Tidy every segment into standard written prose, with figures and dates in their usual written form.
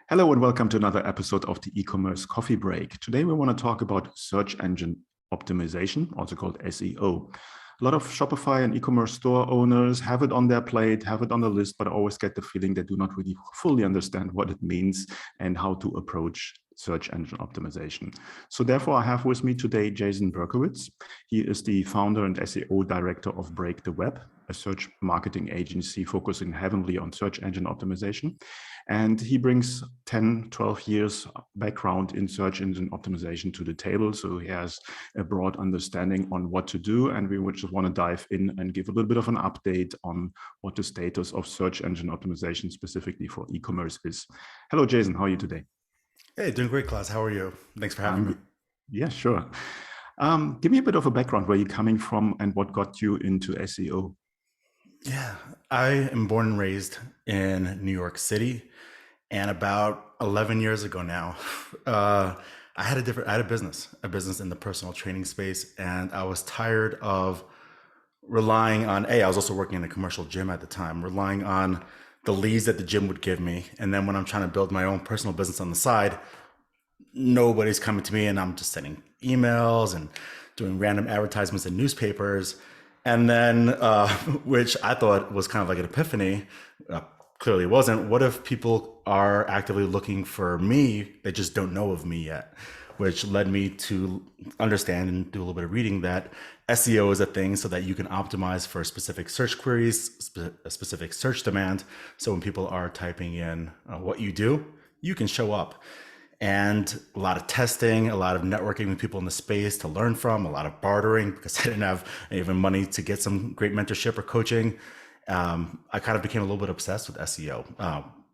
Hello and welcome to another episode of the e-commerce coffee break. Today we want to talk about search engine optimization, also called SEO. A lot of Shopify and e-commerce store owners have it on their plate, have it on the list, but always get the feeling they do not really fully understand what it means and how to approach search engine optimization. So therefore, I have with me today Jason Berkowitz. He is the founder and SEO director of Break the Web, a search marketing agency focusing heavily on search engine optimization. And he brings 10, 12 years background in search engine optimization to the table. So he has a broad understanding on what to do. And we would just want to dive in and give a little bit of an update on what the status of search engine optimization specifically for e-commerce is. Hello, Jason. How are you today? Hey, doing great, Klaus. How are you? Thanks for having me. Yeah, sure. Give me a bit of a background where you're coming from and what got you into SEO. Yeah, I am born and raised in New York City, and about 11 years ago now, I had a business in the personal training space, and I was tired of relying on. I was also working in a commercial gym at the time, relying on the leads that the gym would give me, and then when I'm trying to build my own personal business on the side, nobody's coming to me, and I'm just sending emails and doing random advertisements in newspapers. And then, which I thought was kind of like an epiphany, clearly it wasn't. What if people are actively looking for me, they just don't know of me yet? Which led me to understand and do a little bit of reading that SEO is a thing so that you can optimize for specific search queries, a specific search demand. So when people are typing in what you do, you can show up. And a lot of testing, a lot of networking with people in the space to learn from, a lot of bartering because I didn't have even money to get some great mentorship or coaching. I kind of became a little bit obsessed with SEO.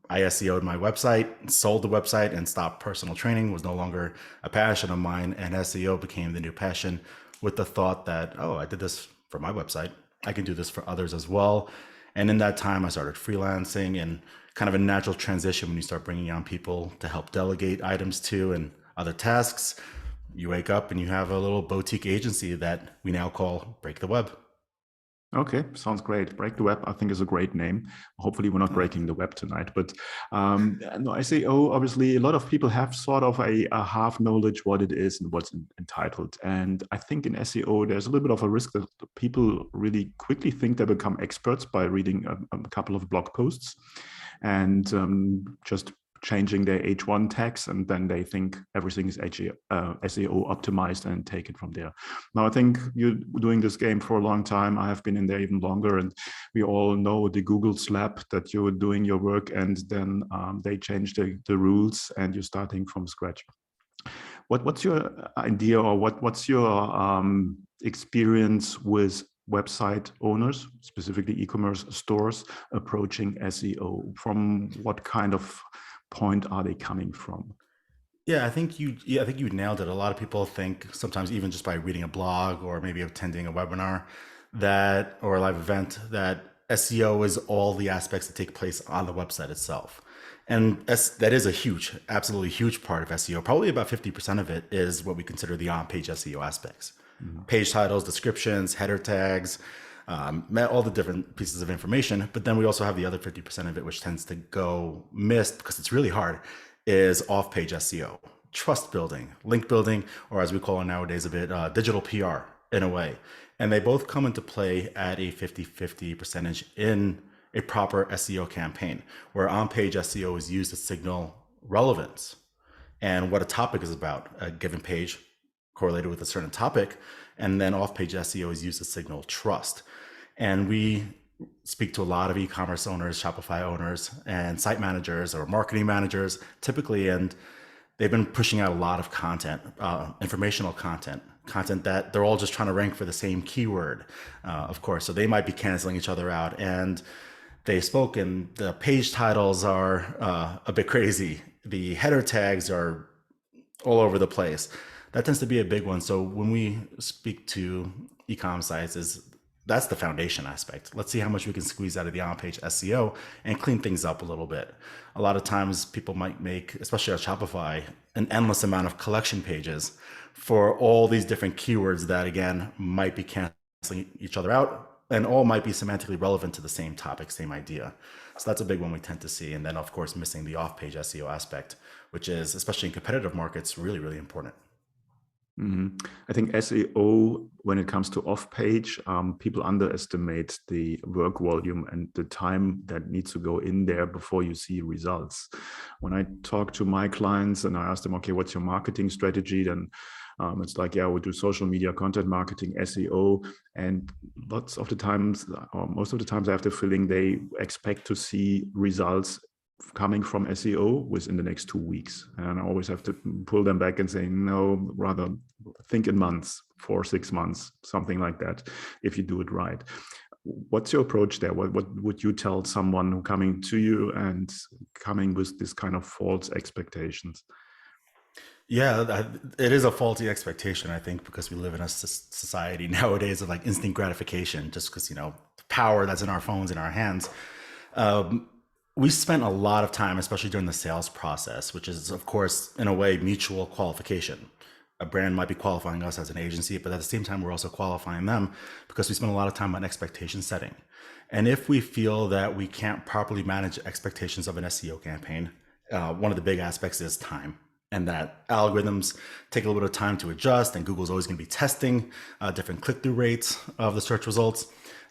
I SEO'd my website, sold the website, and stopped personal training. Was no longer a passion of mine, and SEO became the new passion with the thought that, oh, I did this for my website. I can do this for others as well. And in that time, I started freelancing and kind of a natural transition when you start bringing on people to help delegate items to and other tasks. You wake up and you have a little boutique agency that we now call Break the Web. Okay, sounds great. Break the Web, I think, is a great name. Hopefully, we're not breaking the web tonight. But no, SEO, obviously, a lot of people have sort of a half knowledge what it is and what's entitled. And I think in SEO, there's a little bit of a risk that people really quickly think they become experts by reading a couple of blog posts and just changing their H1 tags, and then they think everything is SEO optimized and take it from there. Now, I think you're doing this game for a long time. I have been in there even longer, and we all know the Google slap that you're doing your work, and then they change the rules, and you're starting from scratch. What's your idea, or what's your experience with website owners, specifically e-commerce stores, approaching SEO? From what kind of point are they coming from? I think you nailed it. A lot of people think sometimes even just by reading a blog or maybe attending a webinar or a live event that SEO is all the aspects that take place on the website itself. And that is absolutely huge part of SEO. Probably about 50% of it is what we consider the on-page SEO aspects. Mm-hmm. Page titles, descriptions, header tags, all the different pieces of information. But then we also have the other 50% of it, which tends to go missed because it's really hard, is off-page SEO, trust building, link building, or as we call it nowadays a bit, digital PR in a way. And they both come into play at a 50-50 percentage in a proper SEO campaign, where on-page SEO is used to signal relevance and what a topic is about, a given page correlated with a certain topic. And then off-page SEO is used to signal trust. And we speak to a lot of e-commerce owners, Shopify owners, and site managers or marketing managers typically, and they've been pushing out a lot of content, informational content that they're all just trying to rank for the same keyword, of course. So they might be canceling each other out. And they spoke, and the page titles are a bit crazy. The header tags are all over the place. That tends to be a big one. So when we speak to e-com sites, that's the foundation aspect. Let's see how much we can squeeze out of the on-page SEO and clean things up a little bit. A lot of times people might make, especially on Shopify, an endless amount of collection pages for all these different keywords that, again, might be canceling each other out and all might be semantically relevant to the same topic, same idea. So that's a big one we tend to see. And then, of course, missing the off-page SEO aspect, which is, especially in competitive markets, really, really important. I think SEO, when it comes to off-page, people underestimate the work volume and the time that needs to go in there before you see results. When I talk to my clients and I ask them, okay, what's your marketing strategy? Then it's like, yeah, we do social media, content marketing, SEO. And lots of the times, or most of the times I have the feeling they expect to see results coming from SEO within the next 2 weeks. And I always have to pull them back and say, no, rather think in months, 4, 6 months, something like that, if you do it right. What's your approach there? What would you tell someone who coming to you and coming with this kind of false expectations? Yeah, it is a faulty expectation, I think, because we live in a society nowadays of like instant gratification, just because, the power that's in our phones, in our hands. We spent a lot of time, especially during the sales process, which is, of course, in a way, mutual qualification. A brand might be qualifying us as an agency, but at the same time, we're also qualifying them because we spend a lot of time on expectation setting. And if we feel that we can't properly manage expectations of an SEO campaign, one of the big aspects is time. And that algorithms take a little bit of time to adjust, and Google's always going to be testing different click-through rates of the search results,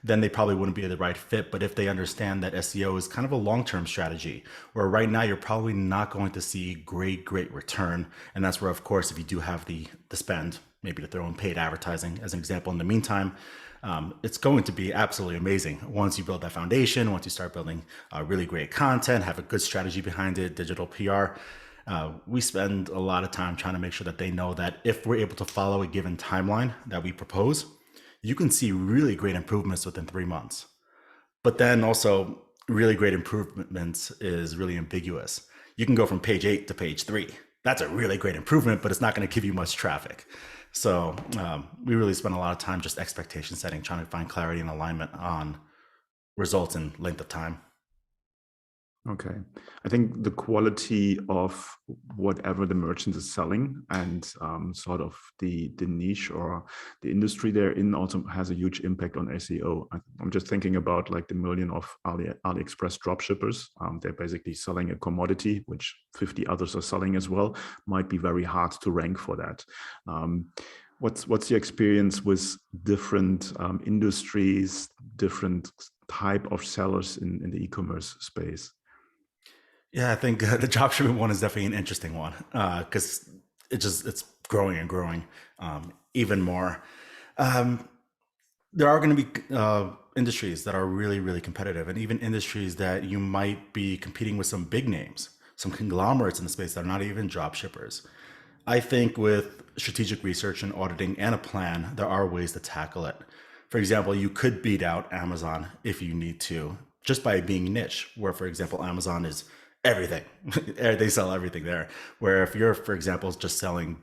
then they probably wouldn't be the right fit. But if they understand that SEO is kind of a long-term strategy, where right now you're probably not going to see great return. And that's where, of course, if you do have the spend, maybe to throw in paid advertising as an example in the meantime, it's going to be absolutely amazing once you build that foundation, once you start building really great content, have a good strategy behind it, digital PR. We spend a lot of time trying to make sure that they know that if we're able to follow a given timeline that we propose, you can see really great improvements within 3 months. But then also really great improvements is really ambiguous. You can go from page 8 to page 3. That's a really great improvement, but it's not going to give you much traffic. So we really spend a lot of time just expectation setting, trying to find clarity and alignment on results and length of time. Okay. I think the quality of whatever the merchant is selling and sort of the niche or the industry they're in also has a huge impact on SEO. I'm just thinking about like the million of AliExpress dropshippers. They're basically selling a commodity, which 50 others are selling as well. Might be very hard to rank for that. What's your experience with different industries, different type of sellers in the e-commerce space? Yeah, I think the dropshipping one is definitely an interesting one because it's growing and growing even more. There are going to be industries that are really competitive, and even industries that you might be competing with some big names, some conglomerates in the space that are not even dropshippers. I think with strategic research and auditing and a plan, there are ways to tackle it. For example, you could beat out Amazon if you need to, just by being niche, where, for example, Amazon is everything. They sell everything there. Where if you're, for example, just selling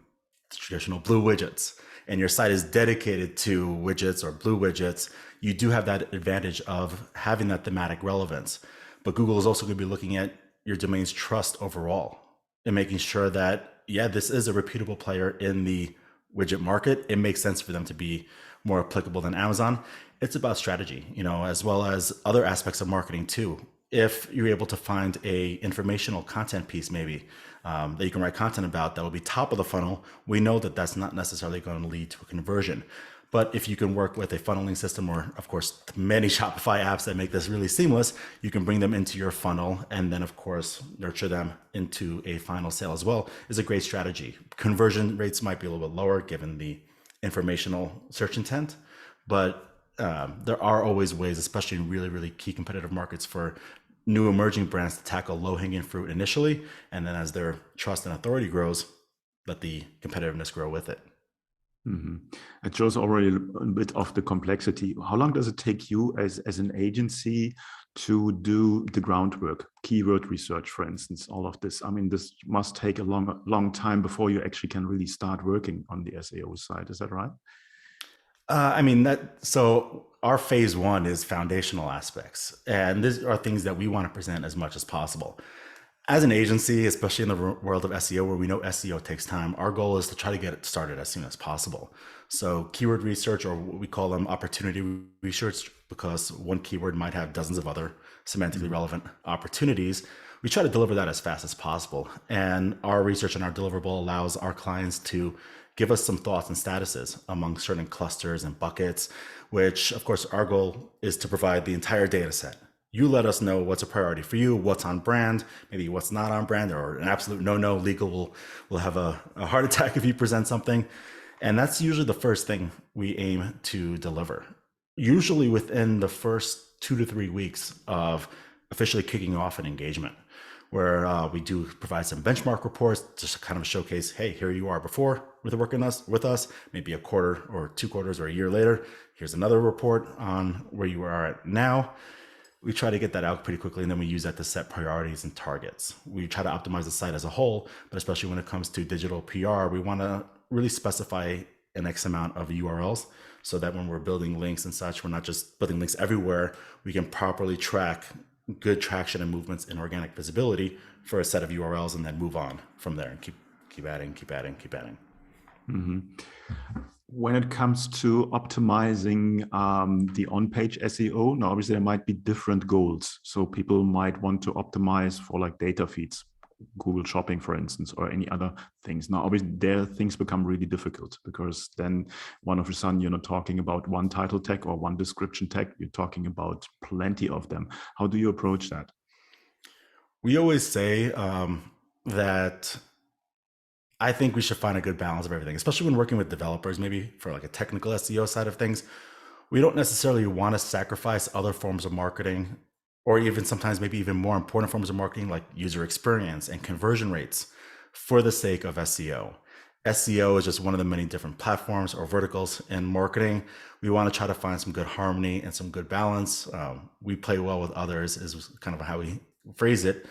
traditional blue widgets and your site is dedicated to widgets or blue widgets, you do have that advantage of having that thematic relevance. But Google is also going to be looking at your domain's trust overall and making sure that, yeah, this is a reputable player in the widget market. It makes sense for them to be more applicable than Amazon. It's about strategy, as well as other aspects of marketing too. If you're able to find a informational content piece, maybe that you can write content about that will be top of the funnel, we know that that's not necessarily going to lead to a conversion. But if you can work with a funneling system, or of course many Shopify apps that make this really seamless, you can bring them into your funnel and then of course nurture them into a final sale as well, is a great strategy. Conversion rates might be a little bit lower given the informational search intent, but there are always ways, especially in really key competitive markets, for new emerging brands to tackle low-hanging fruit initially, and then as their trust and authority grows, let the competitiveness grow with it. Mm-hmm. It shows already a bit of the complexity. How long does it take you as an agency to do the groundwork, keyword research, for instance, all of this? I mean, this must take a long time before you actually can really start working on the SEO side. Is that right? So our phase one is foundational aspects, and these are things that we want to present as much as possible. As an agency, especially in the world of SEO, where we know SEO takes time, our goal is to try to get it started as soon as possible. So keyword research, or what we call them opportunity research, because one keyword might have dozens of other semantically relevant opportunities, we try to deliver that as fast as possible. And our research and our deliverable allows our clients to give us some thoughts and statuses among certain clusters and buckets, which of course our goal is to provide the entire data set. You let us know what's a priority for you, what's on brand, maybe what's not on brand, or an absolute no. Legal will have a heart attack if you present something. And that's usually the first thing we aim to deliver. Usually within the first 2 to 3 weeks of officially kicking off an engagement, where we do provide some benchmark reports just to kind of showcase, hey, here you are before with us, maybe a quarter or 2 quarters or a year later. Here's another report on where you are at now. We try to get that out pretty quickly, and then we use that to set priorities and targets. We try to optimize the site as a whole, but especially when it comes to digital PR, we want to really specify an X amount of URLs so that when we're building links and such, we're not just building links everywhere. We can properly track good traction and movements in organic visibility for a set of URLs and then move on from there and keep adding. Mm-hmm. When it comes to optimizing the on-page SEO, now obviously there might be different goals. So people might want to optimize for like data feeds, Google Shopping, for instance, or any other things. Now, obviously, there things become really difficult because then one of a sudden you're not talking about one title tag or one description tag. You're talking about plenty of them. How do you approach that? We always say that I think we should find a good balance of everything, especially when working with developers, maybe for like a technical SEO side of things. We don't necessarily want to sacrifice other forms of marketing, or even sometimes maybe even more important forms of marketing like user experience and conversion rates for the sake of SEO. SEO is just one of the many different platforms or verticals in marketing. We want to try to find some good harmony and some good balance. We play well with others is kind of how we phrase it,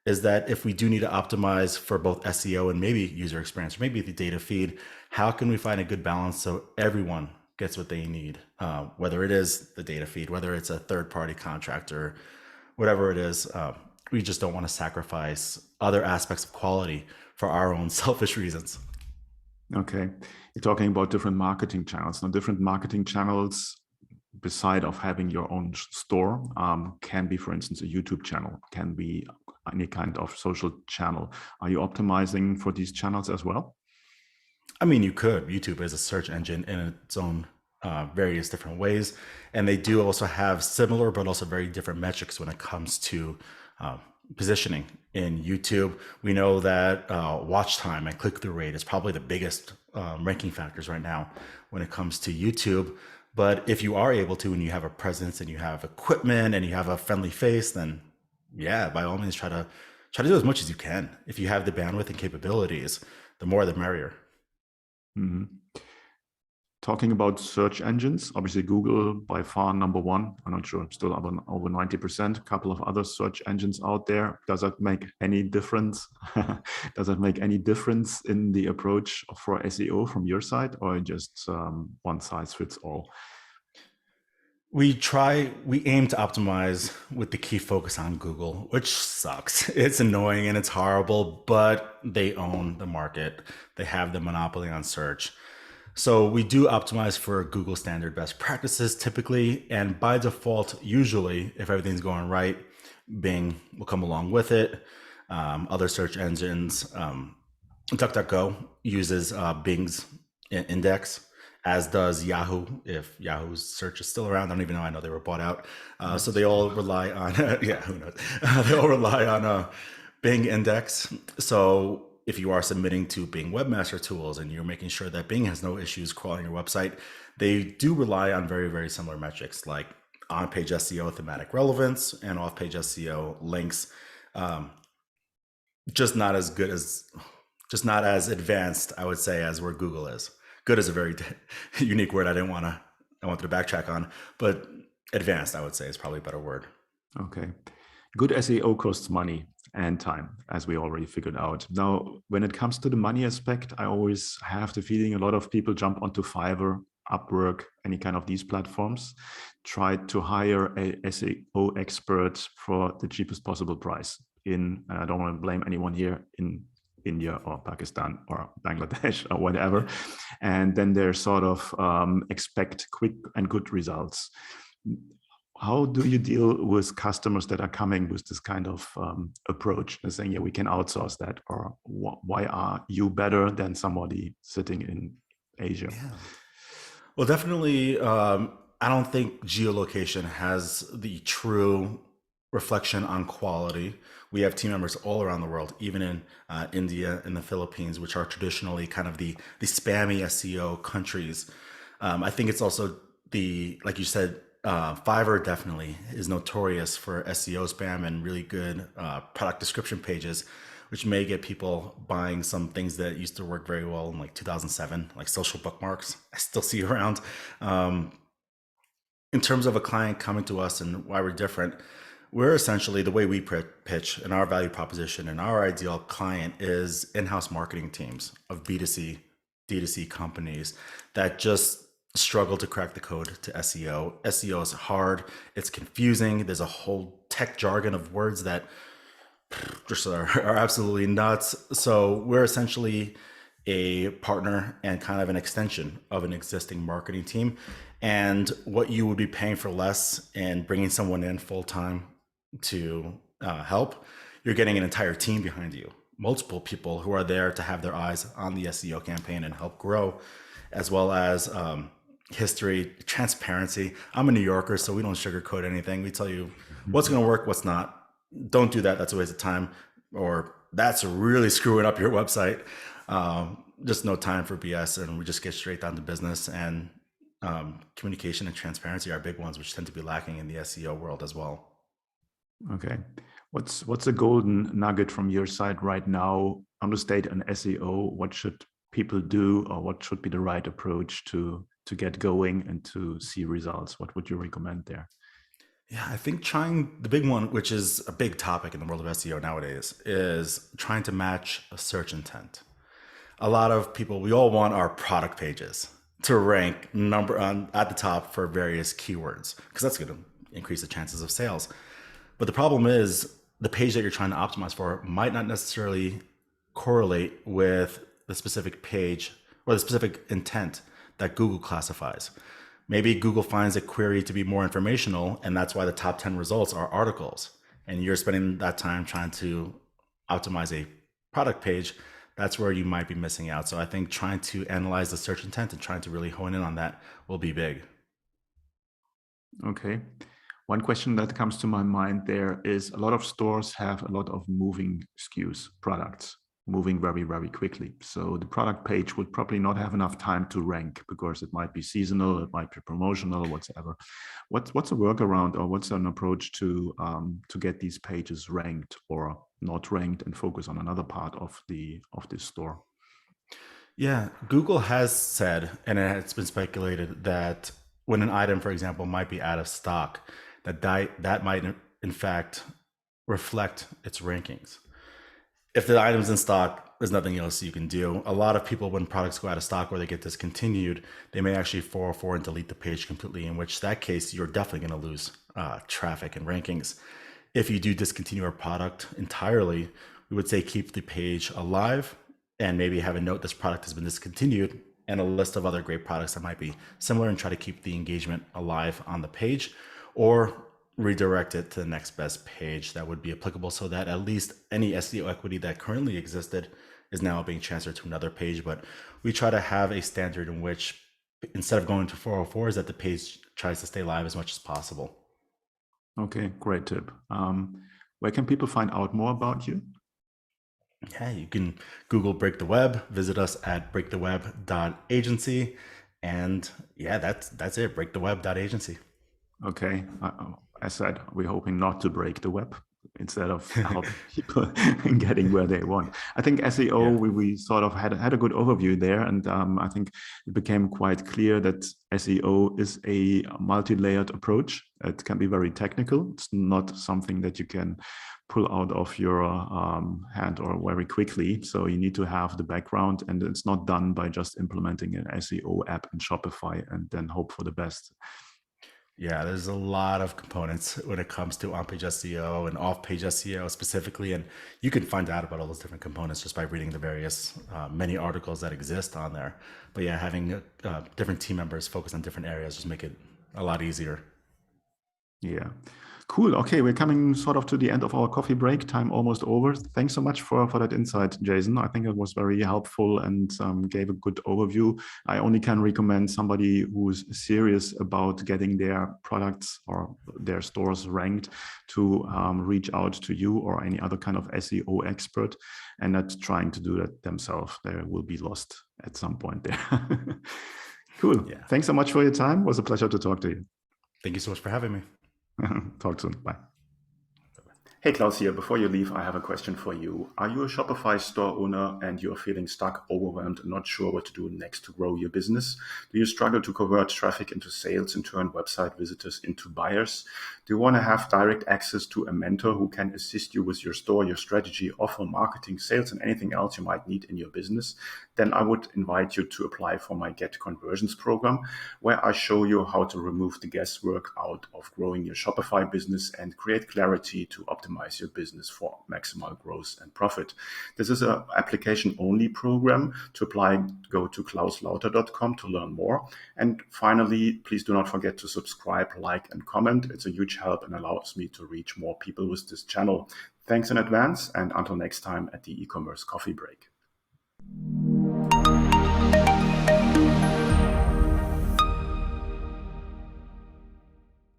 is that if we do need to optimize for both SEO and maybe user experience, or maybe the data feed, how can we find a good balance so everyone gets what they need, whether it is the data feed, whether it's a third-party contractor, whatever it is. We just don't want to sacrifice other aspects of quality for our own selfish reasons. Okay. You're talking about different marketing channels. Now, different marketing channels, beside of having your own store, can be, for instance, a YouTube channel, can be any kind of social channel. Are you optimizing for these channels as well? I mean, you could. YouTube is a search engine in its own various different ways. And they do also have similar, but also very different metrics when it comes to positioning in YouTube. We know that watch time and click-through rate is probably the biggest ranking factors right now when it comes to YouTube. But if you are able to, and you have a presence and you have equipment and you have a friendly face, then yeah, by all means, try to do as much as you can. If you have the bandwidth and capabilities, the more the merrier. Mm-hmm. Talking about search engines, obviously Google by far number one. I'm not sure, still over 90%. A couple of other search engines out there. Does that make any difference? Does that make any difference in the approach for SEO from your side, or just one size fits all? We aim to optimize with the key focus on Google, which sucks. It's annoying and it's horrible, but they own the market. They have the monopoly on search. So we do optimize for Google standard best practices typically, and by default, usually, if everything's going right, Bing will come along with it. Other search engines, DuckDuckGo uses Bing's index, as does Yahoo, if Yahoo's search is still around. I don't even know. I know they were bought out. So they all rely on, yeah, who knows? They all rely on Bing index. So if you are submitting to Bing Webmaster Tools and you're making sure that Bing has no issues crawling your website, they do rely on very, very similar metrics like on-page SEO thematic relevance and off-page SEO links. Just not as advanced, I would say, as where Google is. Good is a very unique word I wanted to backtrack on, but advanced, I would say, is probably a better word. Okay. Good SEO costs money and time, as we already figured out. Now, when it comes to the money aspect, I always have the feeling a lot of people jump onto Fiverr, Upwork, any kind of these platforms, try to hire a SEO expert for the cheapest possible price. in, and I don't want to blame anyone here, in India or Pakistan or Bangladesh or whatever, and then they sort of expect quick and good results. How do you deal with customers that are coming with this kind of approach and saying, yeah, we can outsource that, or why are you better than somebody sitting in Asia? Yeah. Well, definitely, I don't think geolocation has the true reflection on quality. We have team members all around the world, even in India and the Philippines, which are traditionally kind of the spammy SEO countries. I think it's also like you said, Fiverr definitely is notorious for SEO spam and really good product description pages, which may get people buying some things that used to work very well in like 2007, like social bookmarks. I still see around. In terms of a client coming to us and why we're different, we're essentially, the way we pitch and our value proposition and our ideal client is in-house marketing teams of B2C, D2C companies that just struggle to crack the code to SEO. SEO is hard. It's confusing. There's a whole tech jargon of words that just are absolutely nuts. So we're essentially a partner and kind of an extension of an existing marketing team. And what you would be paying for less and bringing someone in full time to help, you're getting an entire team behind you, multiple people who are there to have their eyes on the SEO campaign and help grow, as well as history, transparency. I'm a New Yorker, so we don't sugarcoat anything. We tell you what's going to work, what's not. Don't do that. That's a waste of time, or that's really screwing up your website. Just no time for BS, and we just get straight down to business. And communication and transparency are big ones, which tend to be lacking in the SEO world as well. Okay. What's a golden nugget from your side right now on the state on SEO? What should people do, or what should be the right approach to get going and to see results? What would you recommend there? Yeah, I think the big one, which is a big topic in the world of SEO nowadays, is trying to match a search intent. A lot of people, we all want our product pages to rank at the top for various keywords, because that's going to increase the chances of sales. But the problem is the page that you're trying to optimize for might not necessarily correlate with the specific page or the specific intent that Google classifies. Maybe Google finds a query to be more informational, and that's why the top 10 results are articles. And you're spending that time trying to optimize a product page. That's where you might be missing out. So I think trying to analyze the search intent and trying to really hone in on that will be big. Okay. One question that comes to my mind there is, a lot of stores have a lot of moving SKUs, products, moving very, very quickly. So the product page would probably not have enough time to rank, because it might be seasonal, it might be promotional, whatever. What's a workaround, or what's an approach to get these pages ranked or not ranked and focus on another part of this store? Yeah, Google has said, and it's been speculated, that when an item, for example, might be out of stock, that might in fact reflect its rankings. If the item's in stock, there's nothing else you can do. A lot of people, when products go out of stock or they get discontinued, they may actually 404 and delete the page completely, in which that case, you're definitely going to lose traffic and rankings. If you do discontinue a product entirely, we would say keep the page alive and maybe have a note this product has been discontinued and a list of other great products that might be similar, and try to keep the engagement alive on the page, or redirect it to the next best page that would be applicable, so that at least any SEO equity that currently existed is now being transferred to another page. But we try to have a standard in which, instead of going to 404s, that the page tries to stay live as much as possible. Okay, great tip. Where can people find out more about you? Yeah, you can Google Break the Web, visit us at breaktheweb.agency. And yeah, that's it, breaktheweb.agency. Okay. As I said, we're hoping not to break the web, instead of helping people getting where they want. I think SEO, we sort of had a good overview there. And I think it became quite clear that SEO is a multi-layered approach. It can be very technical. It's not something that you can pull out of your hand or very quickly. So you need to have the background, and it's not done by just implementing an SEO app in Shopify and then hope for the best. Yeah, there's a lot of components when it comes to on-page SEO and off-page SEO specifically, and you can find out about all those different components just by reading the various many articles that exist on there. But yeah, having different team members focus on different areas just make it a lot easier. Yeah. Cool. Okay, we're coming sort of to the end of our coffee break. Time almost over. Thanks so much for that insight, Jason. I think it was very helpful and gave a good overview. I only can recommend somebody who's serious about getting their products or their stores ranked to reach out to you or any other kind of SEO expert and not trying to do that themselves. They will be lost at some point there. Cool. Yeah. Thanks so much for your time. It was a pleasure to talk to you. Thank you so much for having me. Talk soon. Bye. Hey, Klaus here. Before you leave, I have a question for you. Are you a Shopify store owner and you're feeling stuck, overwhelmed, and not sure what to do next to grow your business? Do you struggle to convert traffic into sales and turn website visitors into buyers? Do you want to have direct access to a mentor who can assist you with your store, your strategy, offer, marketing, sales, and anything else you might need in your business? Then I would invite you to apply for my Get Conversions program, where I show you how to remove the guesswork out of growing your Shopify business and create clarity to optimize your business for maximal growth and profit. This is an application-only program. To apply, go to klauslauter.com to learn more. And finally, please do not forget to subscribe, like, and comment. It's a huge help and allows me to reach more people with this channel. Thanks in advance, and until next time at the e-commerce coffee break.